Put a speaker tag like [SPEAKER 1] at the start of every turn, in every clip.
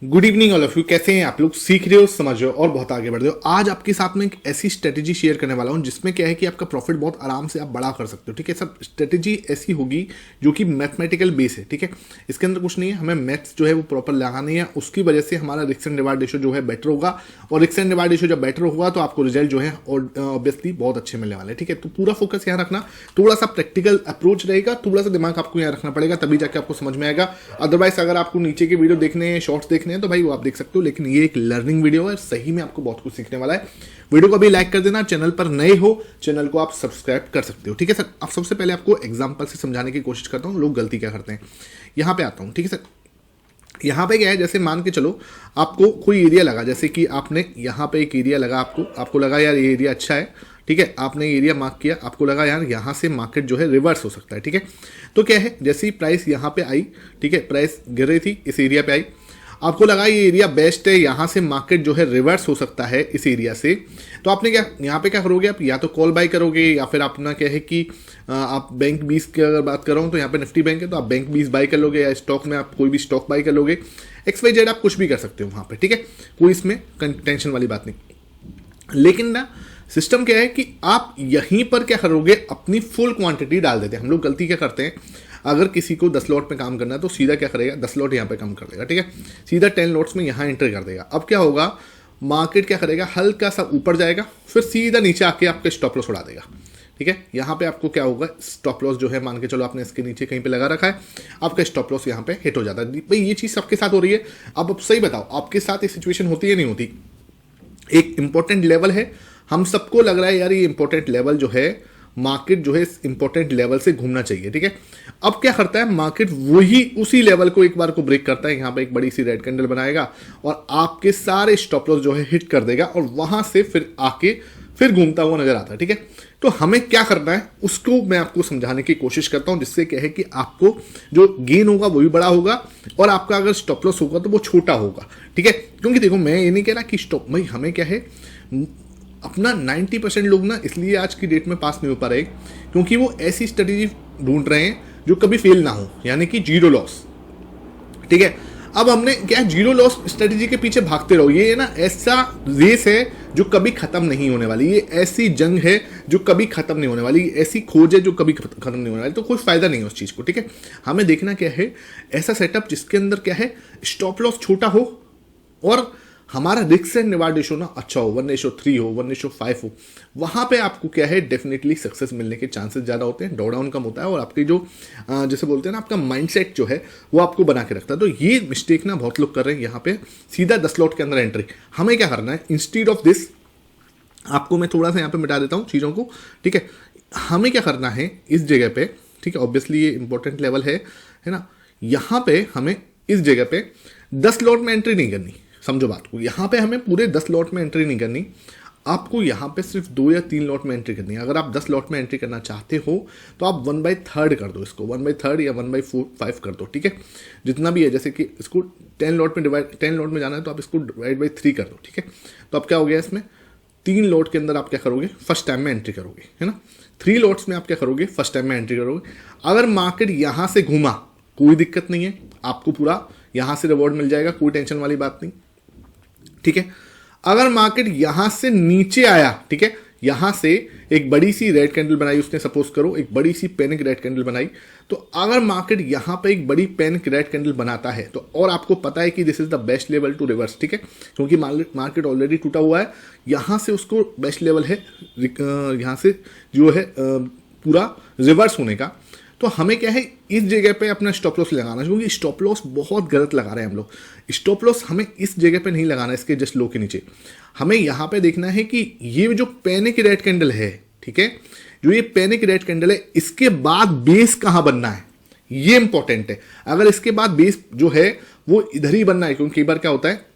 [SPEAKER 1] Good evening all of you. कैसे हैं आप लोग? सीख रहे हो, समझ रहे हो और बहुत आगे बढ़ रहे हो। आज आपके साथ में एक ऐसी स्ट्रेटेजी शेयर करने वाला हूं जिसमें क्या है कि आपका प्रॉफिट बहुत आराम से आप बड़ा कर सकते हो। ठीक है, सब स्ट्रेटेजी ऐसी होगी जो कि मैथमेटिकल बेस है। ठीक है, इसके अंदर कुछ नहीं है, हमें मैथ्स जो है वो प्रॉपर लगानी है, उसकी वजह से हमारा रिस्क एंड रिवार्ड रेशियो जो है बेटर होगा, और रिस्क एंड रिवार्ड रेशियो जब बेटर होगा तो आपको रिजल्ट जो है ऑब्वियसली बहुत अच्छे मिलने वाले हैं। ठीक है, तो पूरा फोकस यहाँ रखना, थोड़ा सा प्रैक्टिकल अप्रोच रहेगा, थोड़ा सा दिमाग आपको यहाँ रखना पड़ेगा, तभी जाके आपको समझ में आएगा। अदरवाइज अगर आपको नीचे के वीडियो देखने हैं, शॉर्ट्स देखने हैं, तो भाई वो आप देख सकते हो, लेकिन ये एक लर्निंग वीडियो है, सही में आपको बहुत कुछ सीखने वाला है। वीडियो को अभी लाइक कर देना, चैनल पर नए हो चैनल को आप सब्सक्राइब कर सकते हो। ठीक है सर, अब सबसे पहले आपको एग्जांपल से समझाने की कोशिश करता हूं लोग गलती क्या करते हैं। यहां पे आता हूं। ठीक है सर, यहाँ पे क्या है, जैसे मान के चलो आपको कोई एरिया लगा, जैसे कि आपने यहाँ पे एक एरिया लगा, आपको लगा यार ये एरिया अच्छा है। ठीक है, आपने एरिया मार्क किया, आपको लगा यार यहाँ से मार्केट जो है रिवर्स हो सकता है। ठीक है, तो क्या है, जैसे ही प्राइस यहाँ पे आई, ठीक है, प्राइस गिर रही थी, इस एरिया पे आई, आपको लगा ये एरिया बेस्ट है, यहाँ से मार्केट जो है रिवर्स हो सकता है इस एरिया से, तो आपने क्या यहाँ पे क्या करोगे, आप या तो कॉल बाय करोगे, या फिर अपना क्या है कि आप बैंक 20 की अगर बात कर रहा हूँ तो यहाँ पे निफ्टी बैंक है, तो आप बैंक 20 बाय कर लोगे, या स्टॉक में आप कोई भी स्टॉक बाय कर लोगे, XYZ आप कुछ भी कर सकते हो वहाँ पे। ठीक है, कोई इसमें टेंशन वाली बात नहीं। लेकिन ना सिस्टम क्या है कि आप यहीं पर क्या करोगे, अपनी फुल क्वांटिटी डाल देते हैं। हम लोग गलती क्या करते हैं, अगर किसी को 10 लॉट में काम करना है तो सीधा क्या करेगा, 10 लॉट यहाँ पे काम कर देगा। ठीक है, सीधा 10 लॉट्स में यहाँ एंटर कर देगा। अब क्या होगा, मार्केट क्या करेगा, हल्का सा ऊपर जाएगा, फिर सीधा नीचे आके आपके स्टॉप लॉस उड़ा देगा। ठीक है, यहाँ पे आपको क्या होगा, स्टॉप लॉस जो है मान के चलो आपने इसके नीचे कहीं पे लगा रखा है, आपका स्टॉप लॉस यहाँ पे हिट हो जाता है। भाई ये चीज़ सबके साथ हो रही है। अब सही बताओ, आपके साथ ये सिचुएशन होती है नहीं होती? एक इंपॉर्टेंट लेवल है, हम सबको लग रहा है यार ये इंपॉर्टेंट लेवल जो है, मार्केट जो है इस इंपॉर्टेंट लेवल से घूमना चाहिए। ठीक है, अब क्या करता है मार्केट, वही उसी लेवल को एक बार को ब्रेक करता है, यहाँ पे एक बड़ी सी रेड कैंडल बनाएगा और आपके सारे स्टॉप लॉस जो है हिट कर देगा, और वहां से फिर आके फिर घूमता हुआ नजर आता है। ठीक है, तो हमें क्या करना है उसको मैं आपको समझाने की कोशिश करता हूं, जिससे क्या है कि आपको जो गेन होगा वो भी बड़ा होगा, और आपका अगर स्टॉप लॉस होगा तो वो छोटा होगा। ठीक है, क्योंकि देखो मैं ये नहीं कह रहा कि स्टॉप, भाई हमें क्या है, अपना 90% लोग ना इसलिए आज की डेट में पास नहीं हो पा रहे क्योंकि वो ऐसी स्ट्रेटेजी ढूंढ रहे हैं जो कभी फेल ना हो, यानी कि जीरो लॉस। ठीक है, अब हमने क्या, जीरो लॉस स्ट्रेटेजी के पीछे भागते रहो, ये ना ऐसा रेस है जो कभी खत्म नहीं होने वाली, ये ऐसी जंग है जो कभी खत्म नहीं होने वाली, ऐसी खोज है जो कभी खत्म नहीं होने वाली, तो कोई फायदा नहीं है उस चीज को। ठीक है, हमें देखना क्या है, ऐसा सेटअप जिसके अंदर क्या है, स्टॉप लॉस छोटा हो और हमारा रिस्क एंड रिवार्ड रेशियो ना अच्छा हो, 1:3 हो, 1:5 हो, वहां पे आपको क्या है डेफिनेटली सक्सेस मिलने के चांसेस ज्यादा होते हैं, ड्रॉडाउन कम होता है, और आपकी जो जैसे बोलते हैं ना, आपका माइंडसेट जो है वो आपको बना के रखता है। तो ये मिस्टेक ना बहुत लोग कर रहे हैं, यहाँ पे सीधा 10 लॉट के अंदर एंट्री। हमें क्या करना है, इंस्टीड ऑफ दिस, आपको मैं थोड़ा सा यहाँ पे मिटा देता हूँ चीज़ों को। ठीक है, हमें क्या करना है इस जगह पे, ठीक है, ऑब्वियसली ये इंपॉर्टेंट लेवल है ना, यहाँ पे हमें इस जगह पे 10 लॉट में एंट्री नहीं करनी, समझो बात को, यहाँ पे हमें पूरे 10 लॉट में एंट्री नहीं करनी, आपको यहाँ पे सिर्फ 2 या 3 लॉट में एंट्री करनी है। अगर आप 10 लॉट में एंट्री करना चाहते हो तो आप 1/3 कर दो, इसको 1/3 या 1/5 कर दो। ठीक है, जितना भी है, जैसे कि इसको 10 लॉट में जाना है तो आप इसको डिवाइड बाई 3 कर दो। ठीक है, तो अब क्या हो गया, इसमें 3 लॉट के अंदर आप क्या करोगे, फर्स्ट टाइम में एंट्री करोगे, है ना। 3 लॉट्स में आप क्या करोगे, फर्स्ट टाइम में एंट्री करोगे। अगर मार्केट यहाँ से घूमा कोई दिक्कत नहीं है, आपको पूरा यहाँ से रिवॉर्ड मिल जाएगा, कोई टेंशन वाली बात नहीं। ठीक है, अगर मार्केट यहां से नीचे आया, ठीक है, यहां से एक बड़ी सी रेड कैंडल बनाई उसने, सपोज करो एक बड़ी सी पैनिक रेड कैंडल बनाई, तो अगर मार्केट यहां पे एक बड़ी पैनिक रेड कैंडल बनाता है तो, और आपको पता है कि this is the best level to reverse, ठीक है, क्योंकि मार्केट ऑलरेडी टूटा हुआ है, यहां से उसको बेस्ट लेवल है यहां से जो है पूरा रिवर्स होने का, तो हमें क्या है इस जगह पे अपना स्टॉप लॉस लगाना, क्योंकि स्टॉप लॉस बहुत गलत लगा रहे हैं हम लोग। स्टॉप लॉस हमें इस जगह पे नहीं लगाना, इसके जस्ट लो के नीचे। हमें यहाँ पे देखना है कि ये जो पैनिक रेड कैंडल है, ठीक है, जो ये पैनिक रेड कैंडल है, इसके बाद बेस कहाँ बनना है, ये इंपॉर्टेंट है। अगर इसके बाद बेस जो है वो इधर ही बनना है, क्योंकि कई बार क्या होता है,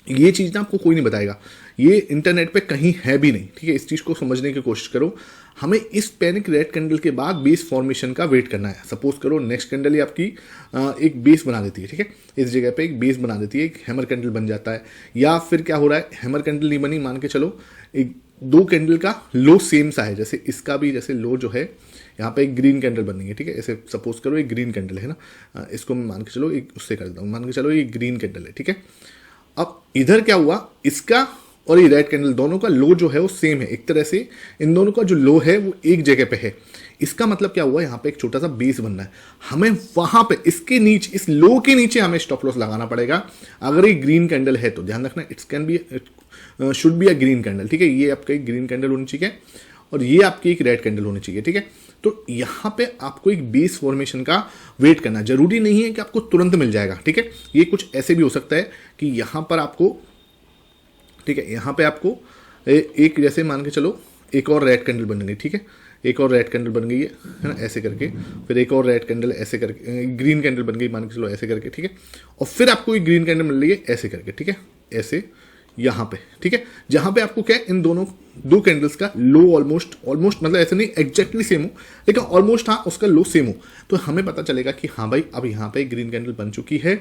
[SPEAKER 1] ये चीज़ ना आपको कोई नहीं बताएगा, ये इंटरनेट पे कहीं है भी नहीं। ठीक है, इस चीज़ को समझने की कोशिश करो। हमें इस पैनिक रेड कैंडल के बाद बेस फॉर्मेशन का वेट करना है। सपोज करो नेक्स्ट कैंडल ही आपकी एक बेस बना देती है, ठीक है, इस जगह पे एक बेस बना देती है, एक हैमर कैंडल बन जाता है, या फिर क्या हो रहा है, हैमर कैंडल नहीं बनी, मान के चलो एक 2 कैंडल का लो सेम सा है, जैसे इसका भी जैसे लो जो है यहाँ पे एक ग्रीन कैंडल बनेगी, ठीक है। ऐसे सपोज करो एक ग्रीन कैंडल है ना, इसको मैं मान के चलो एक उससे कर देता हूँ, मान के चलो ये ग्रीन कैंडल है, ठीक है। अब इधर क्या हुआ, इसका और ये रेड कैंडल दोनों का लो जो है वो सेम है, एक तरह से इन दोनों का जो लो है वो एक जगह पे है। इसका मतलब क्या हुआ, यहाँ पे एक छोटा सा बेस बनना है, हमें वहां पे इसके नीचे, इस लो के नीचे हमें स्टॉप लॉस लगाना पड़ेगा। अगर ये ग्रीन कैंडल है तो ध्यान रखना it's can be should be a green candle, ठीक है। ये आपका एक ग्रीन कैंडल होनी चाहिए और ये आपकी एक रेड कैंडल होनी चाहिए, ठीक है। तो यहाँ पे आपको एक बेस फॉर्मेशन का वेट करना, जरूरी नहीं है कि आपको तुरंत मिल जाएगा, ठीक है। ये कुछ ऐसे भी हो सकता है कि यहाँ पर आपको, ठीक है, यहाँ पे आपको एक जैसे मान के चलो एक और रेड कैंडल बन गई, ठीक है, एक और रेड कैंडल बन गई है ना, ऐसे करके, फिर एक और रेड कैंडल ऐसे करके, ग्रीन कैंडल बन गई मान के चलो ऐसे करके, ठीक है। और फिर आपको एक ग्रीन कैंडल मिल रही है ऐसे करके, ठीक है, ऐसे यहाँ पे, ठीक है। जहाँ पे आपको क्या है, इन दोनों दो कैंडल्स का लो ऑलमोस्ट मतलब ऐसे नहीं एग्जैक्टली सेम हो, लेकिन ऑलमोस्ट हाँ उसका लो सेम हो, तो हमें पता चलेगा कि हाँ भाई अब यहाँ पे ग्रीन कैंडल बन चुकी है,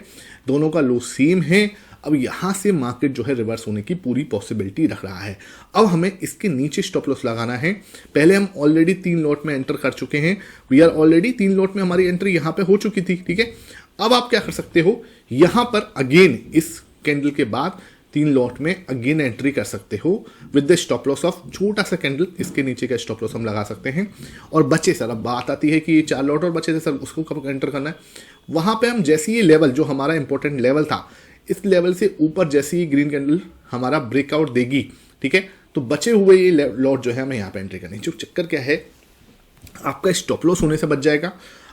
[SPEAKER 1] दोनों का लो सेम है। अब यहाँ से मार्केट जो है रिवर्स होने की पूरी पॉसिबिलिटी रख रहा है। अब हमें इसके नीचे स्टॉप लॉस लगाना है। पहले हम ऑलरेडी 3 लॉट में एंटर कर चुके हैं, वी आर ऑलरेडी 3 लॉट में हमारी एंट्री यहाँ पे हो चुकी थी, ठीक है। अब आप क्या कर सकते हो, यहाँ पर अगेन इस कैंडल के बाद 3 लॉट में अगेन एंट्री कर सकते हो with the stop loss of छोटा सा कैंडल, इसके नीचे का स्टॉप लॉस हम लगा सकते हैं। और बचे सर, अब बात आती है कि ये 4 लॉट और बचे थे सर, उसको कब एंटर करना है। वहां पे हम जैसे ये लेवल जो हमारा इंपॉर्टेंट लेवल था, इस लेवल से ऊपर जैसे ही ग्रीन कैंडल हमारा ब्रेकआउट देगी, ठीक है, तो बचे हुए ये लॉट जो है हमें यहाँ पे एंट्री करनी है। जो चक्कर क्या है, आपका स्टॉप लॉस होने से बच जाएगा।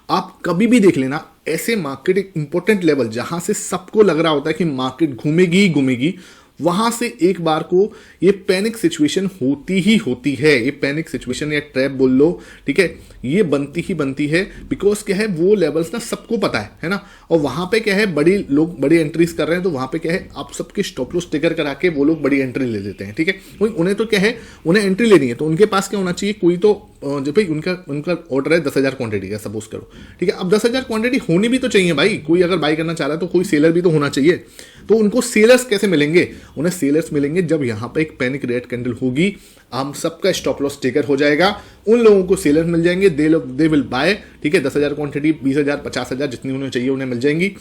[SPEAKER 1] आप कभी भी देख लेना ऐसे मार्केट एक इंपॉर्टेंट लेवल जहां से सबको लग रहा होता है कि मार्केट घूमेगी ही घूमेगी, वहां से एक बार को ये पैनिक सिचुएशन होती ही होती है। ये पैनिक सिचुएशन या ट्रैप बोल लो, ठीक है, ये बनती ही बनती है। बिकॉज क्या है, वो लेवल्स ना सबको पता है ना। और वहां पे क्या है, बड़ी लोग बड़ी एंट्रीज कर रहे हैं, तो वहां पे क्या है, आप सबके स्टॉप लॉस ट्रिगर करा के वो लोग बड़ी एंट्री ले लेते हैं, ठीक है। उन्हें तो क्या है, उन्हें एंट्री लेनी है, तो उनके पास क्या होना चाहिए, कोई तो जब भाई उनका ऑर्डर है 10,000 क्वांटिटी का, सपोज करो, ठीक है। अब 10,000 क्वांटिटी होनी भी तो चाहिए भाई, कोई अगर बाई करना चाह रहा है तो कोई सेलर भी तो होना चाहिए। तो उनको सेलर्स कैसे मिलेंगे, उन्हें सेलर्स मिलेंगे जब यहां पे एक पैनिक रेड कैंडल होगी, हम सबका स्टॉप लॉस ट्रिगर हो जाएगा, उन लोगों को सेलर मिल जाएंगे, दे विल बाय, ठीक है। 10,000 क्वांटिटी, 20,000, 50,000 जितनी उन्हें चाहिए उन्हें मिल जाएंगी।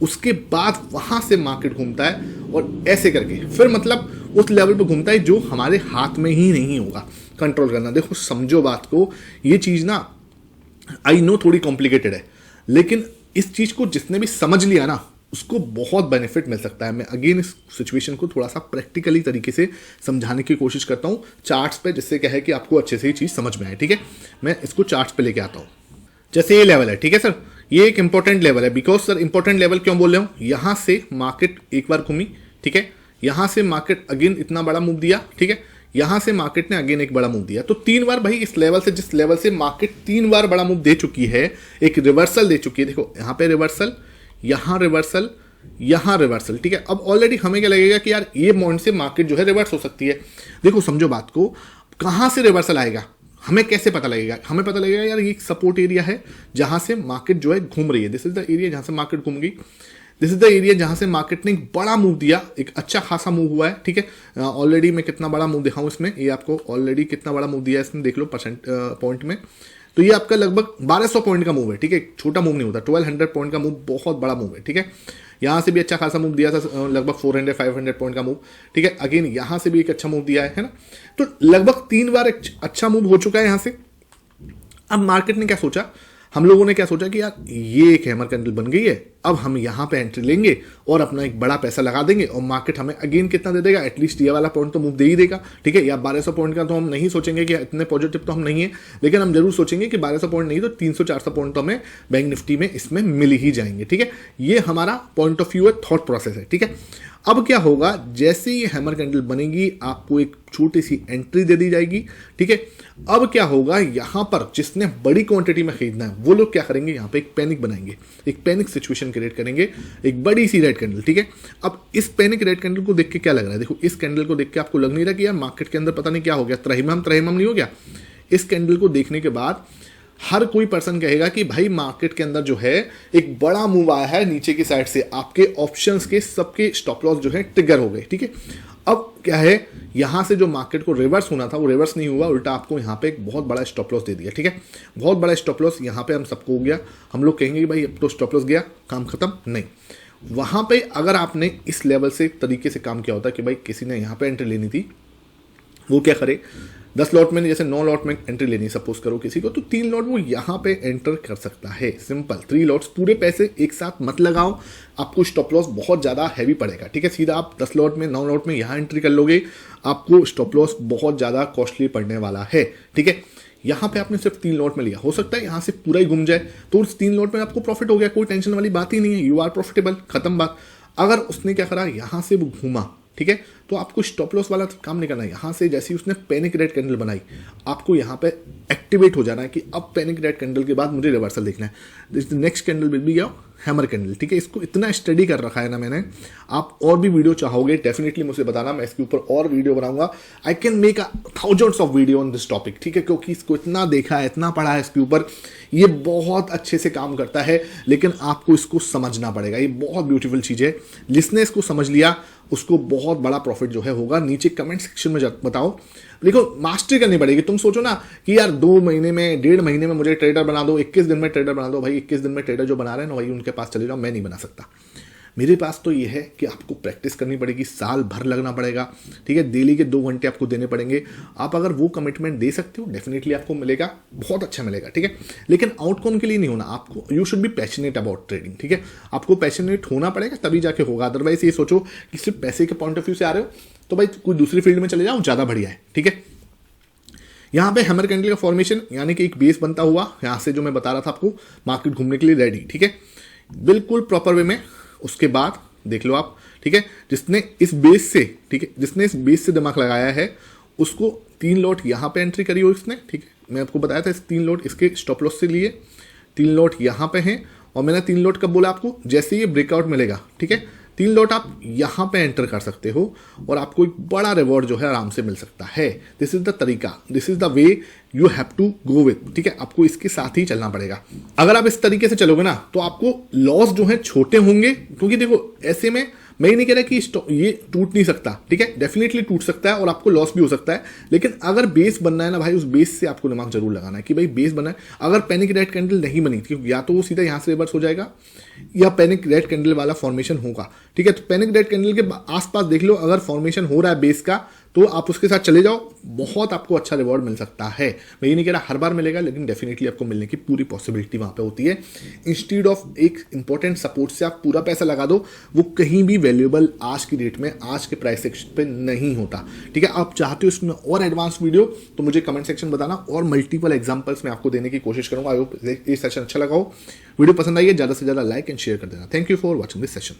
[SPEAKER 1] उसके बाद वहां से मार्केट घूमता है और ऐसे करके फिर मतलब उस लेवल पे घूमता है जो हमारे हाथ में ही नहीं होगा कंट्रोल करना। देखो समझो बात को, ये चीज ना आई नो थोड़ी कॉम्प्लिकेटेड है, लेकिन इस चीज को जिसने भी समझ लिया ना उसको बहुत बेनिफिट मिल सकता है। मैं अगेन इस सिचुएशन को थोड़ा सा प्रैक्टिकली तरीके से समझाने की कोशिश करता हूं चार्ट्स पे, जिससे क्या है कि आपको अच्छे से ये चीज समझ में आए, ठीक है। मैं इसको चार्ट्स पे लेके आता हूं। जैसे ये लेवल है, ठीक है सर, ये एक इंपॉर्टेंट लेवल है। बिकॉज सर इंपॉर्टेंट लेवल क्यों बोल रहे हूं, यहां से मार्केट एक बार घूमी, ठीक है, यहां से मार्केट अगेन इतना बड़ा मूव दिया, ठीक है, यहां से मार्केट ने अगेन एक बड़ा मूव दिया। तो 3 बार भाई इस लेवल से, जिस लेवल से मार्केट 3 बार बड़ा मूव दे चुकी है, एक रिवर्सल दे चुकी है। देखो यहां पे रिवर्सल, यहां रिवर्सल, यहां रिवर्सल, ठीक है। अब ऑलरेडी हमें क्या लगेगा कि यार ये पॉइंट से मार्केट जो है रिवर्स हो सकती है। देखो समझो बात को, कहां से रिवर्सल आएगा हमें कैसे पता लगेगा, हमें पता लगेगा यार ये सपोर्ट एरिया है जहां से मार्केट जो है घूम रही है, दिस इज द एरिया जहां से मार्केट घूम गई, दिस इज द एरिया जहां से मार्केट ने एक बड़ा मूव दिया, एक अच्छा खासा मूव हुआ है, ठीक है। ऑलरेडी मैं कितना बड़ा मूव दिखाऊं इसमें, ये आपको ऑलरेडी कितना बड़ा मूव दिया है इसमें देख लो पॉइंट में। तो ये आपका लगभग 1200 पॉइंट का मूव है, ठीक है, छोटा मूव नहीं होता। 1200 पॉइंट का मूव बहुत बड़ा मूव है, ठीक है। यहां से भी अच्छा खासा मूव दिया था, लगभग 400-500 पॉइंट का मूव, ठीक है। अगेन यहां से भी एक अच्छा मूव दिया है ना। तो लगभग 3 बार एक अच्छा मूव हो चुका है यहां से। अब मार्केट ने क्या सोचा, हम लोगों ने क्या सोचा कि यार ये एक हैमर कैंडल बन गई है, अब हम यहां पे एंट्री लेंगे और अपना एक बड़ा पैसा लगा देंगे और मार्केट हमें अगेन कितना दे देगा, एटलीस्ट ये वाला पॉइंट तो मूव दे ही देगा, ठीक है। या 1200 पॉइंट का तो हम नहीं सोचेंगे कि इतने पॉजिटिव तो हम नहीं है, लेकिन हम जरूर सोचेंगे कि 1200 पॉइंट नहीं तो 300-400 पॉइंट तो हमें बैंक निफ्टी में इसमें मिल ही जाएंगे, ठीक है। ये हमारा पॉइंट ऑफ व्यू है, थॉट प्रोसेस है, ठीक है। अब क्या होगा, जैसे ही हैमर कैंडल बनेगी आपको एक छोटी सी एंट्री दे दी जाएगी, ठीक है। अब क्या होगा, यहां पर जिसने बड़ी क्वांटिटी में खरीदना है वो लोग क्या करेंगे, यहां पे एक पैनिक बनाएंगे, एक पैनिक सिचुएशन क्रिएट करेंगे, एक बड़ी सी रेड कैंडल, ठीक है। अब इस पैनिक रेड कैंडल को देख के क्या लग रहा है, देखो इस कैंडल को देख के आपको लग नहीं रहा कि यार मार्केट के अंदर पता नहीं क्या हो गया, त्रहिमाम नहीं हो गया। इस कैंडल को देखने के बाद हर कोई पर्सन कहेगा कि भाई मार्केट के अंदर जो है एक बड़ा मूव आया है नीचे की साइड से, आपके ऑप्शंस के सबके स्टॉप लॉस जो है ट्रिगर हो गए, ठीक है। अब क्या है, यहां से जो मार्केट को रिवर्स होना था वो रिवर्स नहीं हुआ, उल्टा आपको यहां पे एक बहुत बड़ा स्टॉप लॉस दे दिया। ठीक है, बहुत बड़ा स्टॉप लॉस यहां पे हम सबको हो गया। हम लोग कहेंगे कि भाई अब तो स्टॉप लॉस गया, काम खत्म, नहीं। वहां पे अगर आपने इस लेवल से तरीके से काम किया होता कि भाई किसी ने यहां पे एंट्री लेनी थी, वो क्या करे, 10 लॉट में जैसे 9 लॉट में एंट्री लेनी सपोज करो किसी को, तो 3 लॉट वो यहाँ पे एंटर कर सकता है, सिंपल। 3 लॉट्स, पूरे पैसे एक साथ मत लगाओ, आपको स्टॉप लॉस बहुत ज़्यादा हैवी पड़ेगा। ठीक है, सीधा आप 10 लॉट में 9 लॉट में यहाँ एंट्री कर लोगे, आपको स्टॉप लॉस बहुत ज़्यादा कॉस्टली पड़ने वाला है। ठीक है, यहाँ पे आपने सिर्फ 3 लॉट में लिया, हो सकता है यहाँ से पूरा ही घूम जाए, तो उस 3 लॉट में आपको प्रॉफिट हो गया, कोई टेंशन वाली बात ही नहीं है, यू आर प्रॉफिटेबल, खत्म बात। अगर उसने क्या करा, यहाँ से वो घूमा, ठीक है, तो आपको स्टॉप लॉस वाला काम नहीं करना है। यहाँ से जैसे ही उसने पैनिक रेड कैंडल बनाई, आपको यहाँ पे एक्टिवेट हो जाना है कि अब पैनिक रेड कैंडल के बाद मुझे रिवर्सल देखना है। Next candle will be your hammer candle. ठीक है, इसको इतना स्टडी कर रखा है ना मैंने, आप और भी वीडियो चाहोगे डेफिनेटली मुझे बताना, मैं इसके ऊपर और वीडियो बनाऊंगा। I can make thousands of video on this topic. ठीक है, क्योंकि इसको इतना देखा है, इतना पढ़ा है इसके ऊपर, ये बहुत अच्छे से काम करता है, लेकिन आपको इसको समझना पड़ेगा। ये बहुत ब्यूटीफुल चीज़ है, जिसने इसको समझ लिया उसको बहुत बड़ा प्रॉफिट जो है होगा। नीचे कमेंट सेक्शन में बताओ। देखो, मास्टरी करनी पड़ेगी। तुम सोचो ना कि यार 2 महीने में, 1.5 महीने में मुझे ट्रेडर बना दो, 21 दिन में ट्रेडर बना दो। भाई 21 दिन में ट्रेडर जो बना रहे हैं ना, भाई उनके पास चले जाओ, मैं नहीं बना सकता। मेरे पास तो ये है कि आपको प्रैक्टिस करनी पड़ेगी, साल भर लगना पड़ेगा। ठीक है, डेली के 2 घंटे आपको देने पड़ेंगे। आप अगर वो कमिटमेंट दे सकते हो, डेफिनेटली आपको मिलेगा, बहुत अच्छा मिलेगा। ठीक है, लेकिन आउटकम के लिए नहीं होना आपको, you should be passionate about trading. ठीक है, आपको पैशनेट होना पड़ेगा, तभी जाके होगा। अदरवाइज ये सोचो कि सिर्फ पैसे के पॉइंट ऑफ व्यू से आ रहे हो, तो भाई कोई दूसरी फील्ड में चले जाओ, ज़्यादा बढ़िया है। ठीक है, यहाँ पे हैमर कैंडल का फॉर्मेशन, यानी कि एक बेस बनता हुआ, यहाँ से जो मैं बता रहा था आपको, मार्केट घूमने के लिए रेडी। ठीक है, बिल्कुल प्रॉपर वे में। उसके बाद देख लो आप, ठीक है, जिसने इस बेस से, ठीक है, जिसने इस बेस से दिमाग लगाया है, उसको 3 लॉट यहाँ पे एंट्री करी हो इसने। ठीक है, मैं आपको बताया था, इस 3 लॉट इसके स्टॉप लॉस से लिए, 3 लॉट यहाँ पे हैं। और मैंने 3 लॉट कब बोला आपको, जैसे ये ब्रेकआउट मिलेगा। ठीक है, 3 लॉट आप यहाँ पे एंटर कर सकते हो और आपको एक बड़ा रिवॉर्ड जो है आराम से मिल सकता है। दिस इज द तरीका, this is the way you have to go with. ठीक है, आपको इसके साथ ही चलना पड़ेगा। अगर आप इस तरीके से चलोगे ना, तो आपको लॉस जो है छोटे होंगे, क्योंकि देखो ऐसे में मैं ये नहीं कह रहा कि ये टूट नहीं सकता। ठीक है, डेफिनेटली टूट सकता है और आपको लॉस भी हो सकता है, लेकिन अगर बेस बनना है ना भाई, उस बेस से आपको दिमाग जरूर लगाना है कि भाई बेस बना है। अगर पैनिक रेड कैंडल नहीं बनी थी, या तो वो सीधा यहाँ से रिवर्स हो जाएगा, या पैनिक रेड कैंडल वाला फॉर्मेशन होगा। ठीक है, तो पैनिक रेड कैंडल के आसपास देख लो, अगर फॉर्मेशन हो रहा है बेस का, तो आप उसके साथ चले जाओ, बहुत आपको अच्छा रिवॉर्ड मिल सकता है। मैं ये नहीं कह रहा हर बार मिलेगा, लेकिन डेफिनेटली आपको मिलने की पूरी पॉसिबिलिटी वहां पे होती है। इंस्टीड ऑफ एक इंपॉर्टेंट सपोर्ट से आप पूरा पैसा लगा दो, वो कहीं भी वैल्यूएबल आज की डेट में, आज के प्राइस सेक्शन पे नहीं होता। ठीक है, आप चाहते हो इसमें और एडवांस वीडियो, तो मुझे कमेंट सेक्शन बताना, और मल्टीपल एग्जाम्पल्स मैं आपको देने की कोशिश करूंगा। आई होप ये सेशन अच्छा लगा हो। वीडियो पसंद आई है, ज़्यादा से ज़्यादा लाइक एंड शेयर कर देना। Thank you for watching this session.